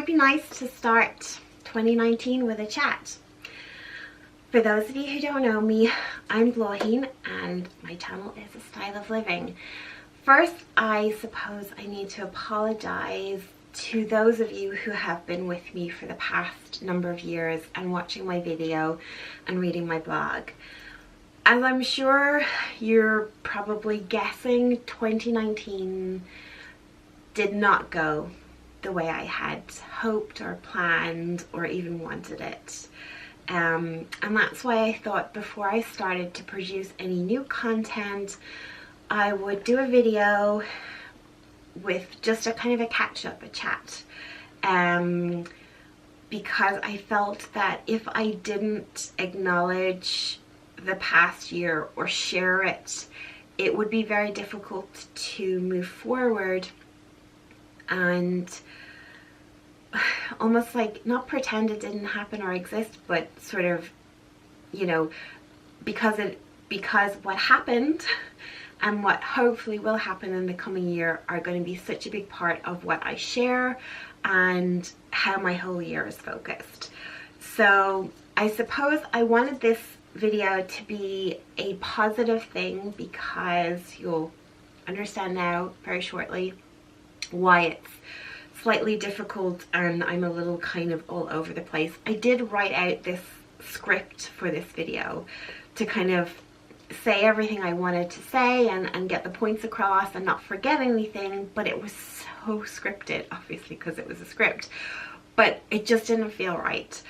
be nice to start 2019 with a chat. For those of you who don't know me, I'm Bláithín and my channel is A Style of Living. First, I suppose I need to apologise to those of you who have been with me for the past number of years and watching my video and reading my blog. As I'm sure you're probably guessing, 2019 did not go the way I had hoped or planned or even wanted it. And that's why I thought before I started to produce any new content, I would do a video with just a kind of a catch-up, a chat. Because I felt that if I didn't acknowledge the past year or share it, it would be very difficult to move forward and almost like not pretend it didn't happen or exist, but sort of, you know, because what happened and what hopefully will happen in the coming year are going to be such a big part of what I share and how my whole year is focused. So I suppose I wanted this video to be a positive thing because you'll understand now very shortly why it's slightly difficult and I'm a little kind of all over the place. I did write out this script for this video to kind of say everything I wanted to say and get the points across and not forget anything, but it was so scripted, obviously, because it was a script, but it just didn't feel right.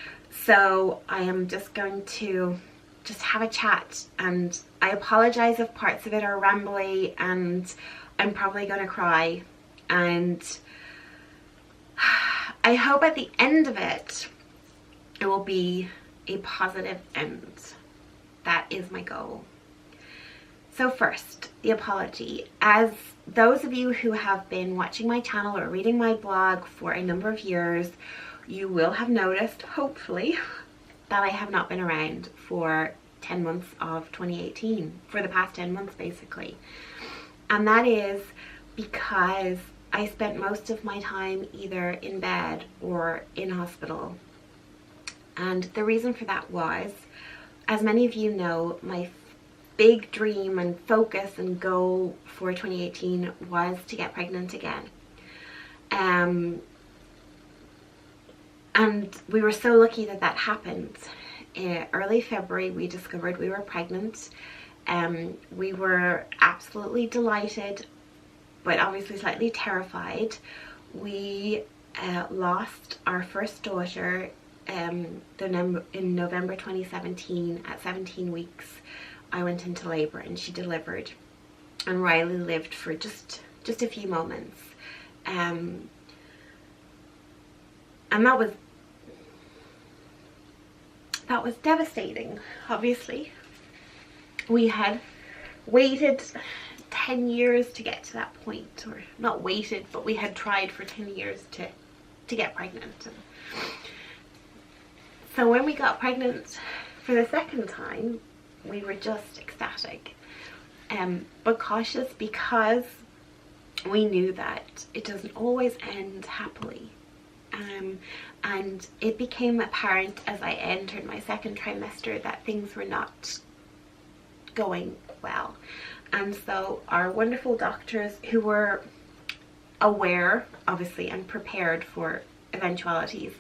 So I am just going to just have a chat, and I apologize if parts of it are rambly and I'm probably gonna cry, and I hope at the end of it will be a positive end. That is my goal. So first, the apology. As those of you who have been watching my channel or reading my blog for a number of years, you will have noticed, hopefully, that I have not been around for 10 months of 2018, for the past 10 months basically. And that is because I spent most of my time either in bed or in hospital. And the reason for that was, as many of you know, my big dream and focus and goal for 2018 was to get pregnant again. And we were so lucky that that happened. In early February, we discovered we were pregnant. We were absolutely delighted, but obviously slightly terrified. We lost our first daughter in November 2017. At 17 weeks, I went into labor and she delivered, and Riley lived for just a few moments. And that was devastating. Obviously, we had waited 10 years to get to that point, or not waited, but we had tried for 10 years to get pregnant. And so when we got pregnant for the second time, we were just ecstatic, but cautious, because we knew that it doesn't always end happily. And it became apparent as I entered my second trimester that things were not going well. And so our wonderful doctors, who were aware, obviously, and prepared for eventualities,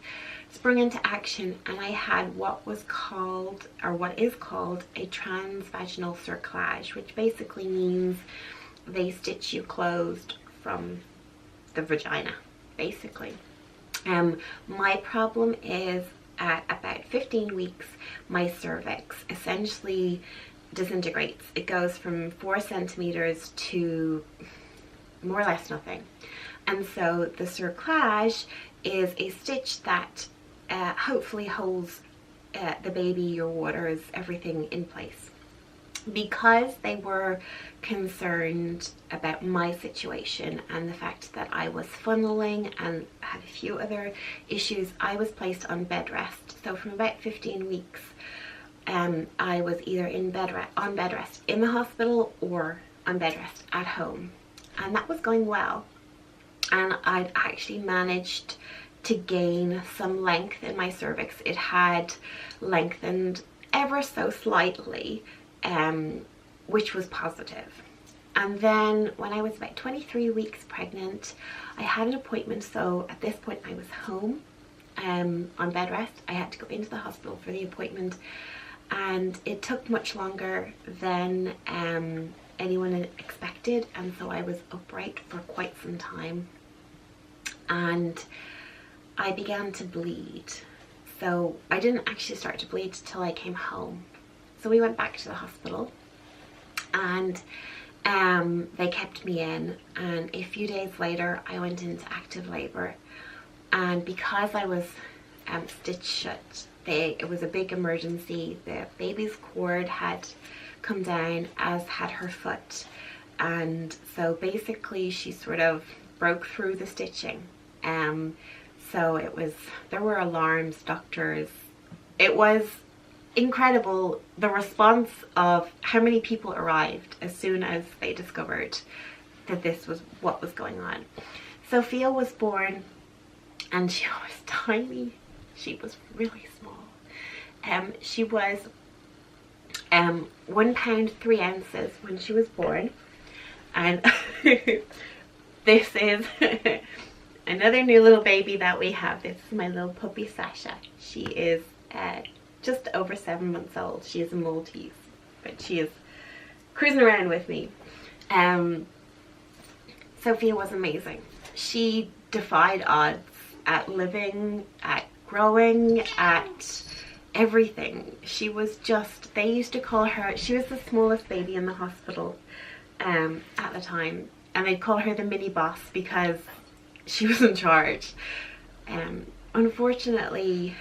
sprung into action, and I had what is called a Transvaginal Cerclage, which basically means they stitch you closed from the vagina, basically. My problem is at about 15 weeks, my cervix essentially disintegrates. It goes from 4 centimeters to more or less nothing. And so the cerclage is a stitch that hopefully holds the baby, your waters, everything in place. Because they were concerned about my situation and the fact that I was funneling and had a few other issues, I was placed on bed rest. So from about 15 weeks, I was either on bed rest in the hospital or on bed rest at home. And that was going well. And I'd actually managed to gain some length in my cervix. It had lengthened ever so slightly, which was positive. And then when I was about 23 weeks pregnant, I had an appointment. So at this point I was home on bed rest. I had to go into the hospital for the appointment, and it took much longer than anyone had expected, and so I was upright for quite some time, and I began to bleed. So I didn't actually start to bleed till I came home. So we went back to the hospital, and they kept me in, and a few days later I went into active labor. And because I was stitched shut, it was a big emergency. The baby's cord had come down, as had her foot, and so basically she sort of broke through the stitching. So there were alarms, doctors. It was incredible, the response of how many people arrived as soon as they discovered that this was what was going on. Sophia was born, and she was tiny. She was really small. She was 1 pound 3 ounces when she was born, and this is another new little baby that we have. This is my little puppy Sasha. She is just over 7 months old. She is a Maltese, but she is cruising around with me. Sophia was amazing. She defied odds at living, at growing, at everything. She was just, they used to call her, she was the smallest baby in the hospital at the time, and they'd call her the mini boss because she was in charge. Unfortunately,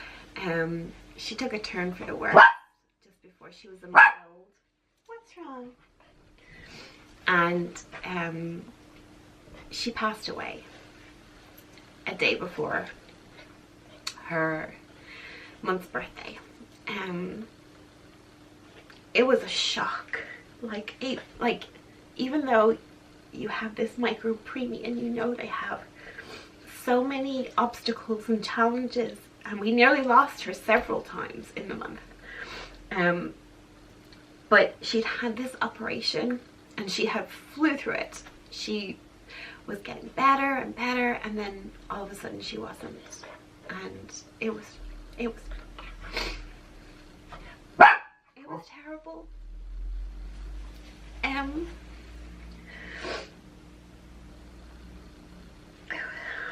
she took a turn for the worse just before she was a month old. What's wrong? And she passed away a day before her month's birthday. It was a shock. Like even though you have this micro preemie and you know they have so many obstacles and challenges, and we nearly lost her several times in the month. But she'd had this operation and she had flew through it. She was getting better and better, and then all of a sudden she wasn't, and it was terrible.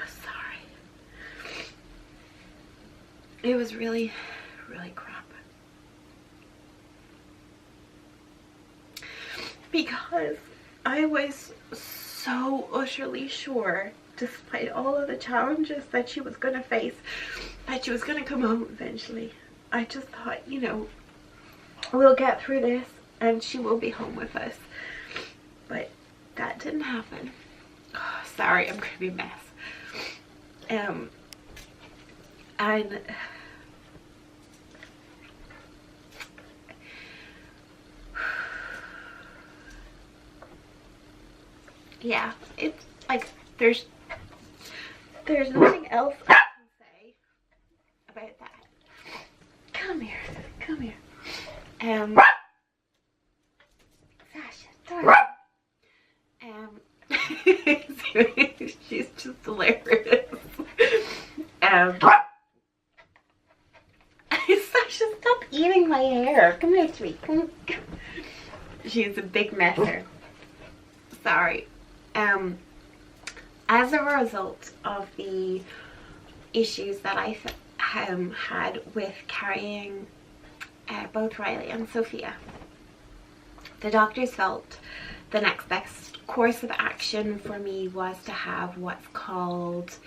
Sorry. It was really crap. Because I was so utterly sure, despite all of the challenges that she was going to face, that she was going to come home eventually. I just thought, you know, we'll get through this and she will be home with us. But that didn't happen. Oh, sorry, I'm going to be a mess. And yeah, it's like there's nothing else I can say about that. Come here, come here. Sasha, darling. She's just hilarious. Sasha, stop eating my hair. Come here, sweet. Come. She's a big messer. Sorry. As a result of the issues that I had with carrying both Riley and Sophia, the doctors felt the next best course of action for me was to have what's called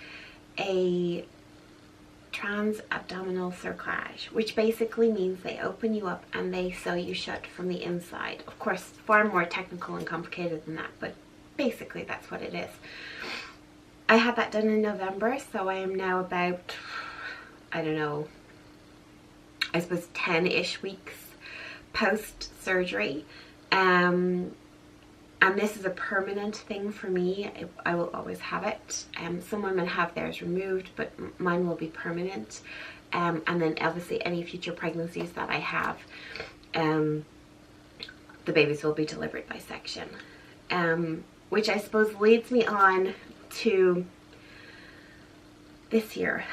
a Transvaginal Cerclage, which basically means they open you up and they sew you shut from the inside. Of course, far more technical and complicated than that, but basically that's what it is. I had that done in November, so I am now about, I don't know, I suppose 10-ish weeks post-surgery. And this is a permanent thing for me. I will always have it. Some women have theirs removed, but mine will be permanent. And then obviously any future pregnancies that I have, the babies will be delivered by section. Which I suppose leads me on to this year.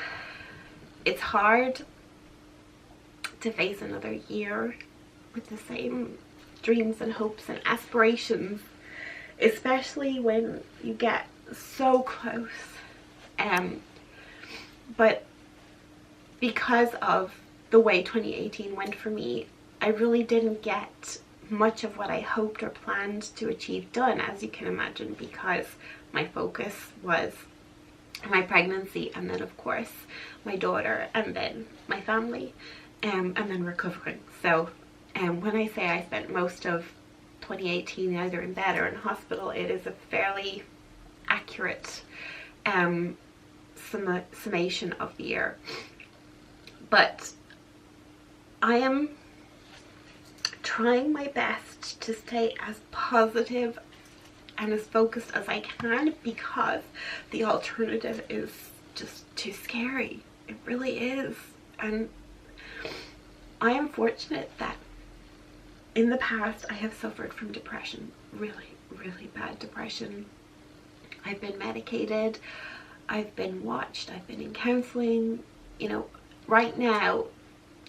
It's hard to face another year with the same dreams and hopes and aspirations, especially when you get so close. But because of the way 2018 went for me, I really didn't get much of what I hoped or planned to achieve done, as you can imagine, because my focus was my pregnancy, and then of course my daughter, and then my family, and then recovering. So when I say I spent most of 2018 either in bed or in hospital, it is a fairly accurate summation of the year. But I am trying my best to stay as positive and as focused as I can, because the alternative is just too scary. It really is. And I am fortunate that in the past I have suffered from depression, really, really bad depression. I've been medicated, I've been watched, I've been in counselling. You know, right now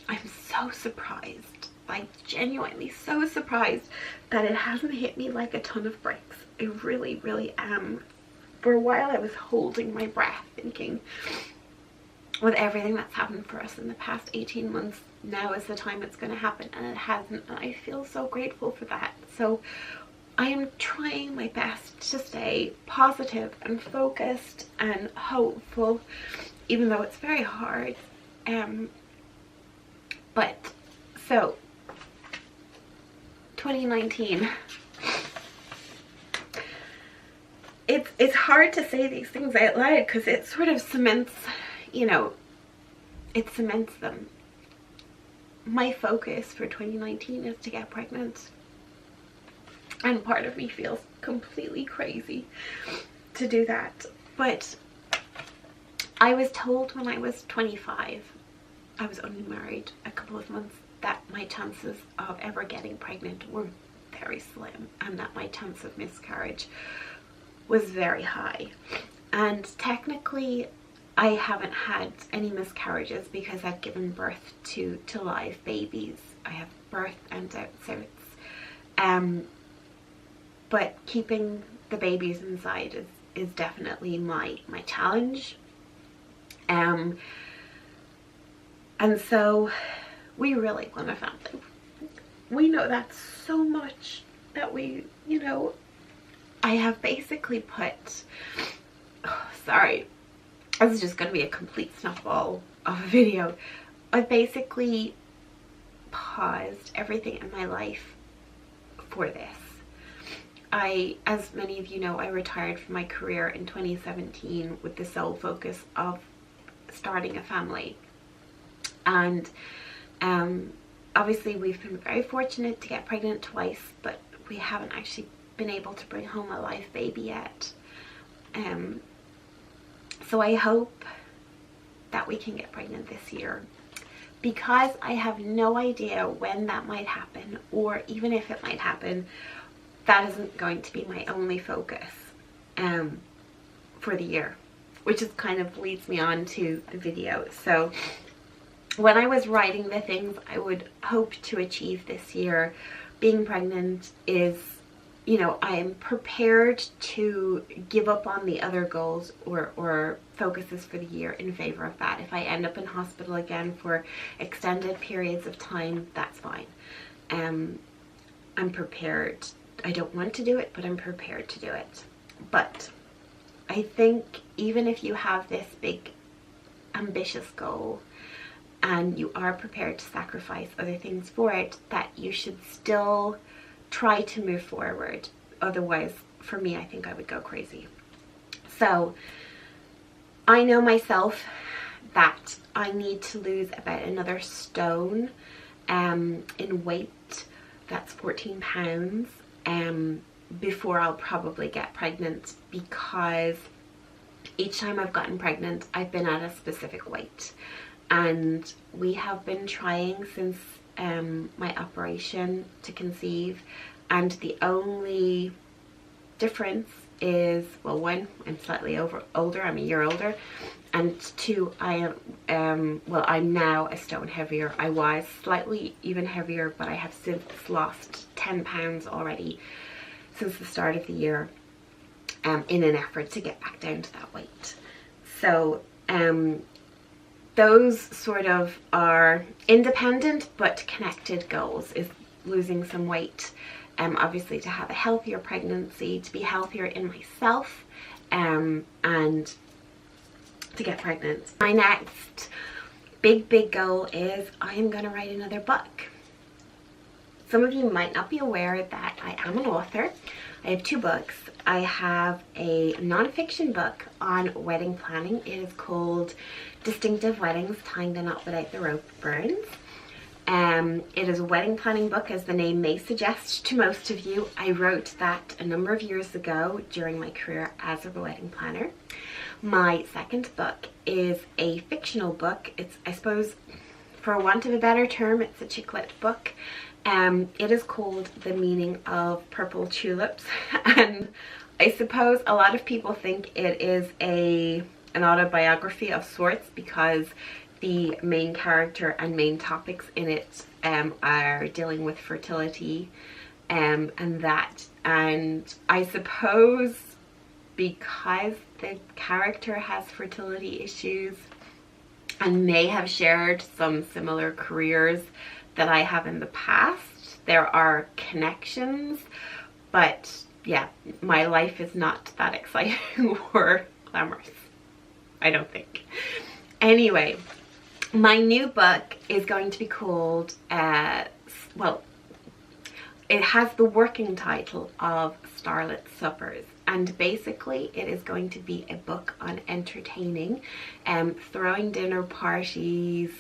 I'm so surprised, like genuinely so surprised that it hasn't hit me like a ton of bricks. I really, really am. For a while I was holding my breath thinking, with everything that's happened for us in the past 18 months, now is the time it's going to happen, and it hasn't, and I feel so grateful for that. So I am trying my best to stay positive and focused and hopeful, even though it's very hard. But so 2019, it's hard to say these things out loud because it sort of cements, you know, it cements them. My focus for 2019 is to get pregnant, and part of me feels completely crazy to do that. But I was told when I was 25, I was only married a couple of months, that my chances of ever getting pregnant were very slim, and that my chance of miscarriage was very high. And technically I haven't had any miscarriages because I've given birth to live babies. I have birth and outs. But keeping the babies inside is definitely my challenge. And so we really want a family. We know that so much that we, you know, I have basically put, sorry, this is just going to be a complete snuffball of a video. I basically paused everything in my life for this. As many of you know, I retired from my career in 2017 with the sole focus of starting a family. And obviously we've been very fortunate to get pregnant twice, but we haven't actually been able to bring home a live baby yet. So I hope that we can get pregnant this year, because I have no idea when that might happen, or even if it might happen, that isn't going to be my only focus for the year, which is kind of leads me on to the video. So when I was writing the things I would hope to achieve this year, being pregnant is, you know, I'm prepared to give up on the other goals or focuses for the year in favor of that. If I end up in hospital again for extended periods of time, that's fine. I'm prepared. I don't want to do it, but I'm prepared to do it. But I think even if you have this big ambitious goal and you are prepared to sacrifice other things for it, that you should still try to move forward. Otherwise, for me, I think I would go crazy. So I know myself that I need to lose about another stone in weight. That's 14 pounds. before I'll probably get pregnant, because each time I've gotten pregnant I've been at a specific weight, and we have been trying since my operation to conceive, and the only difference is, well, one, I'm slightly older, I'm a year older, and two, I am well, I'm now a stone heavier. I was slightly even heavier, but I have since lost 10 pounds already since the start of the year, in an effort to get back down to that weight. So those sort of are independent but connected goals, is losing some weight, obviously to have a healthier pregnancy, to be healthier in myself, and to get pregnant. My next big goal is I am going to write another book. Some of you might not be aware that I am an author. I have 2 books. I have a non-fiction book on wedding planning. It is called Distinctive Weddings, Tying the Knot Without the Rope Burns. It is a wedding planning book, as the name may suggest to most of you. I wrote that a number of years ago during my career as a wedding planner. My second book is a fictional book. It's, I suppose, for want of a better term, it's a chick lit book. It is called The Meaning of Purple Tulips, and I suppose a lot of people think it is an autobiography of sorts, because the main character and main topics in it are dealing with fertility, and I suppose because the character has fertility issues and may have shared some similar careers that I have in the past, there are connections. But yeah, my life is not that exciting or glamorous, I don't think. Anyway, my new book is going to be called, well, it has the working title of Starlit Suppers, and basically it is going to be a book on entertaining, throwing dinner parties,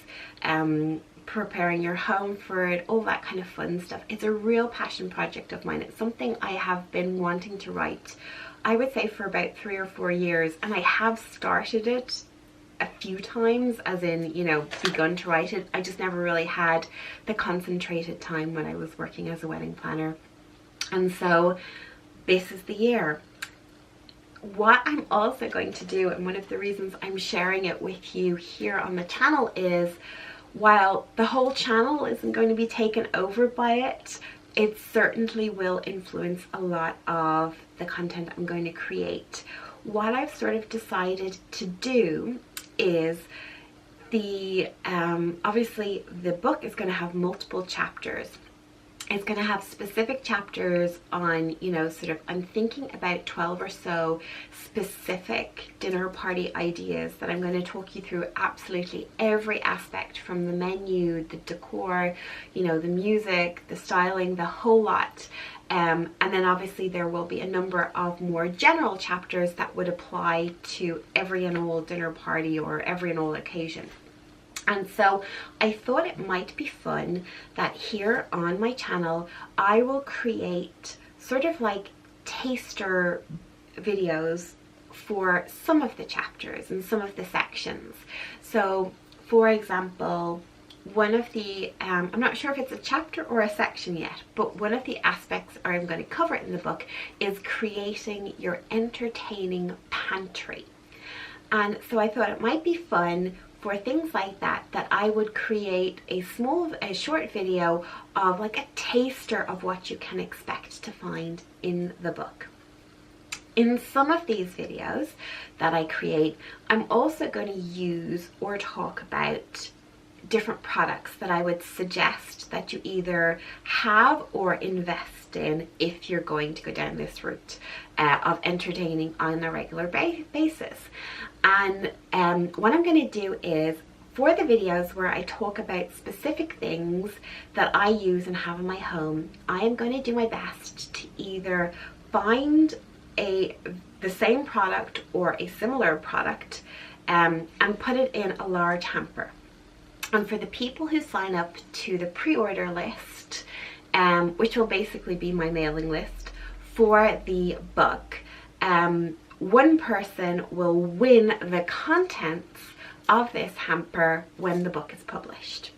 preparing your home for it, all that kind of fun stuff. It's a real passion project of mine. It's something I have been wanting to write, I would say, for about 3 or 4 years, and I have started it a few times, as in, you know, begun to write it. I just never really had the concentrated time when I was working as a wedding planner. And so this is the year. What I'm also going to do, and one of the reasons I'm sharing it with you here on the channel, is while the whole channel isn't going to be taken over by it, it certainly will influence a lot of the content I'm going to create. What I've sort of decided to do is obviously the book is going to have multiple chapters. It's going to have specific chapters on, you know, sort of, I'm thinking about 12 or so specific dinner party ideas that I'm going to talk you through absolutely every aspect, from the menu, the decor, you know, the music, the styling, the whole lot. And then obviously there will be a number of more general chapters that would apply to every and all dinner party or every and all occasion. And so I thought it might be fun that here on my channel I will create sort of like taster videos for some of the chapters and some of the sections. So for example, one of the, I'm not sure if it's a chapter or a section yet, but one of the aspects I'm going to cover in the book is creating your entertaining pantry. And so I thought it might be fun for things like that, that I would create a short video of like a taster of what you can expect to find in the book. In some of these videos that I create, I'm also going to use or talk about different products that I would suggest that you either have or invest in if you're going to go down this route of entertaining on a regular basis. And what I'm going to do is, for the videos where I talk about specific things that I use and have in my home, I am going to do my best to either find the same product or a similar product and put it in a large hamper. And for the people who sign up to the pre-order list, which will basically be my mailing list for the book, one person will win the contents of this hamper when the book is published.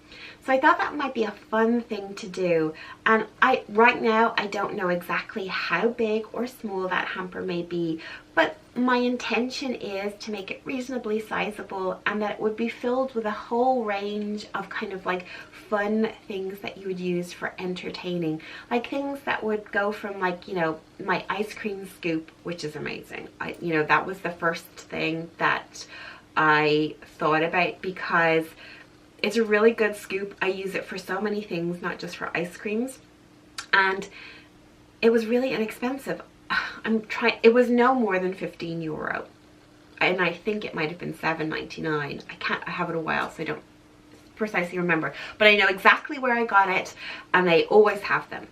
So I thought that might be a fun thing to do, and right now I don't know exactly how big or small that hamper may be, but my intention is to make it reasonably sizable, and that it would be filled with a whole range of kind of like fun things that you would use for entertaining, like things that would go from, like, you know, my ice cream scoop, which is amazing. You know, that was the first thing that I thought about because it's a really good scoop. I use it for so many things, not just for ice creams, and it was really inexpensive. It was no more than €15, and I think it might have been $7.99. I have it a while, so I don't precisely remember, but I know exactly where I got it, and they always have them.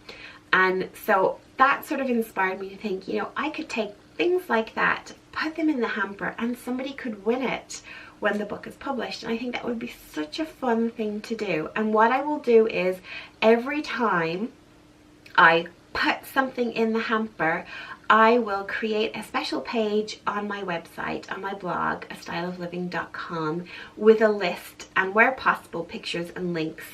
And so that sort of inspired me to think, you know, I could take things like that, put them in the hamper, and somebody could win it when the book is published. And I think that would be such a fun thing to do. And what I will do is, every time I put something in the hamper, I will create a special page on my website, on my blog, astyleofliving.com, with a list and, where possible, pictures and links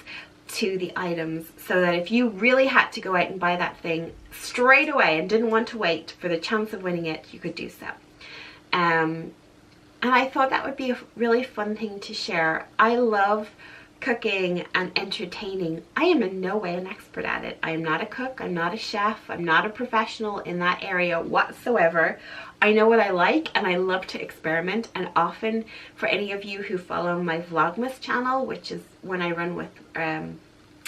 to the items, so that if you really had to go out and buy that thing straight away and didn't want to wait for the chance of winning it, you could do so. And I thought that would be a really fun thing to share. I love cooking and entertaining. I am in no way an expert at it. I am not a cook, I'm not a chef, I'm not a professional in that area whatsoever. I know what I like, and I love to experiment, and often, for any of you who follow my Vlogmas channel, which is when I run with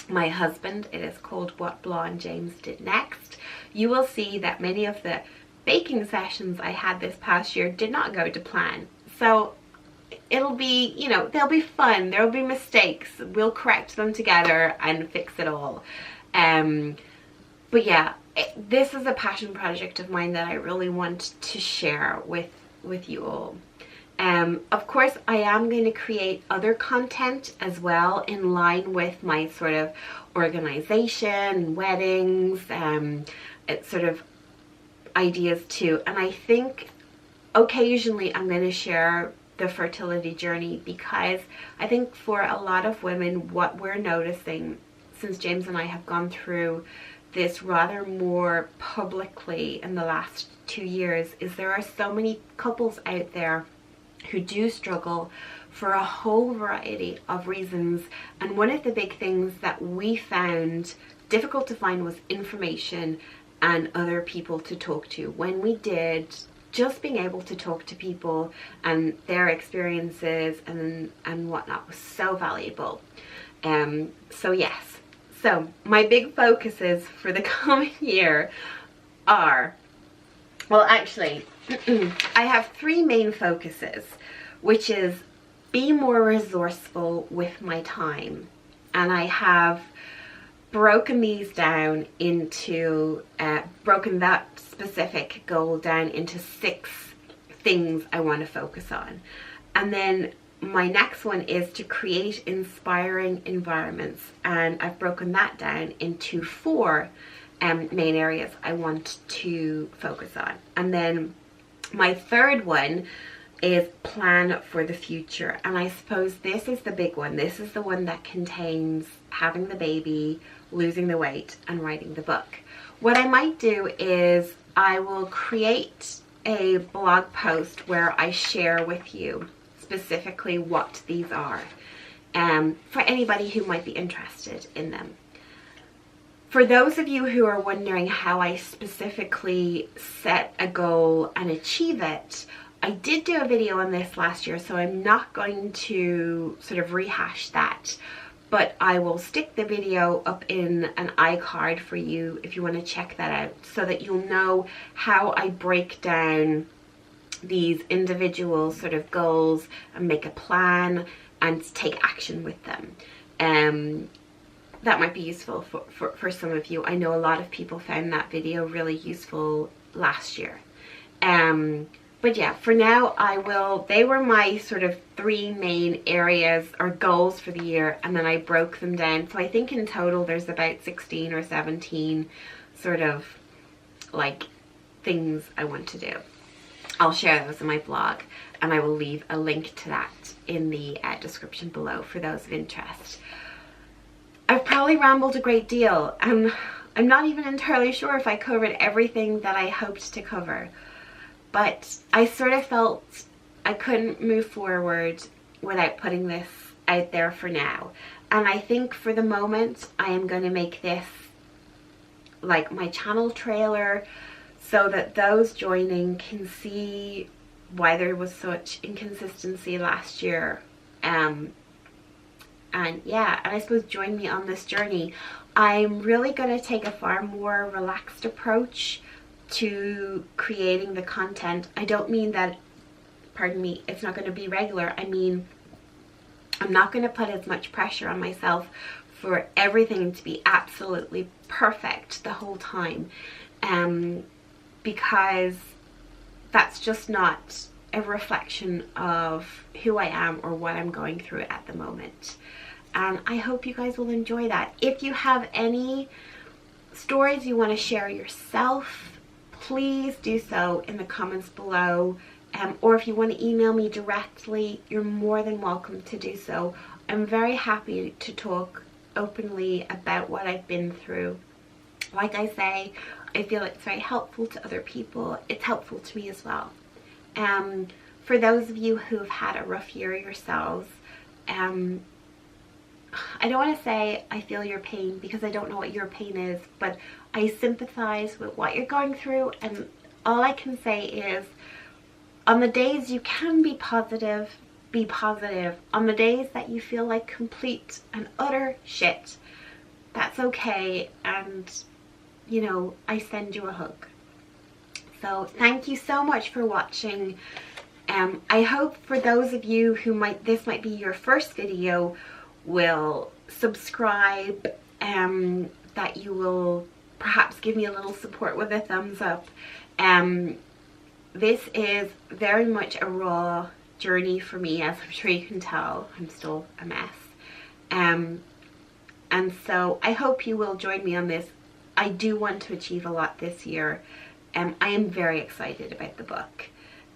my husband, it is called What Blah and James Did Next, you will see that many of the baking sessions I had this past year did not go to plan. So it'll be, you know, they'll be fun, there'll be mistakes, we'll correct them together and fix it all. But yeah, this is a passion project of mine that I really want to share with you all. Of course, I am going to create other content as well, in line with my sort of organization, weddings, sort of ideas too. And I think occasionally I'm going to share the fertility journey, because I think for a lot of women, what we're noticing, since James and I have gone through this rather more publicly in the last 2 years, is there are so many couples out there who do struggle for a whole variety of reasons. And one of the big things that we found difficult to find was information and other people to talk to. When we did, just being able to talk to people and their experiences and whatnot was so valuable. So yes, so my big focuses for the coming year are, well, actually I have 3 main focuses, which is be more resourceful with my time. And I have broken these down into, broken that specific goal down into 6 things I want to focus on. And then my next one is to create inspiring environments, and I've broken that down into 4 main areas I want to focus on. And then my third one is plan for the future, and I suppose this is the big one. This is the one that contains having the baby, losing the weight, and writing the book. What I might do is I will create a blog post where I share with you specifically what these are, for anybody who might be interested in them. For those of you who are wondering how I specifically set a goal and achieve it, I did do a video on this last year, so I'm not going to sort of rehash that, but I will stick the video up in an iCard for you if you want to check that out, so that you'll know how I break down these individual sort of goals and make a plan and take action with them. That might be useful for some of you. I know a lot of people found that video really useful last year. But yeah, for now they were my sort of 3 main areas or goals for the year, and then I broke them down. So I think in total there's about 16 or 17 sort of like things I want to do. I'll share those in my blog, and I will leave a link to that in the description below for those of interest. I've probably rambled a great deal, and I'm not even entirely sure if I covered everything that I hoped to cover, but I sort of felt I couldn't move forward without putting this out there for now. And I think for the moment I am going to make this like my channel trailer, so that those joining can see why there was such inconsistency last year. And yeah, and I suppose join me on this journey. I'm really going to take a far more relaxed approach to creating the content. I don't mean that, pardon me, it's not going to be regular. I mean, I'm not going to put as much pressure on myself for everything to be absolutely perfect the whole time, because that's just not a reflection of who I am or what I'm going through at the moment. And I hope you guys will enjoy that. If you have any stories you want to share yourself, please do so in the comments below. Or if you want to email me directly, you're more than welcome to do so. I'm very happy to talk openly about what I've been through. Like I say, I feel it's very helpful to other people. It's helpful to me as well. For those of you who have had a rough year yourselves, I don't want to say I feel your pain, because I don't know what your pain is, but I sympathize with what you're going through. And all I can say is, on the days you can be positive, be positive. On the days that you feel like complete and utter shit, that's okay. And, you know, I send you a hug. So thank you so much for watching. I hope for those of you who this might be your first video, will subscribe, that you will perhaps give me a little support with a thumbs up. This is very much a raw journey for me, as I'm sure you can tell. I'm still a mess. And so I hope you will join me on this. I do want to achieve a lot this year. I am very excited about the book.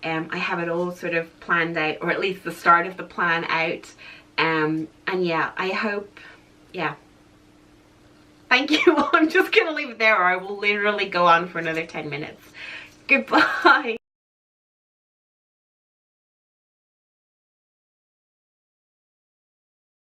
I have it all sort of planned out, or at least the start of the plan out. And yeah, I hope, yeah. Thank you. I'm just going to leave it there, or I will literally go on for another 10 minutes. Goodbye.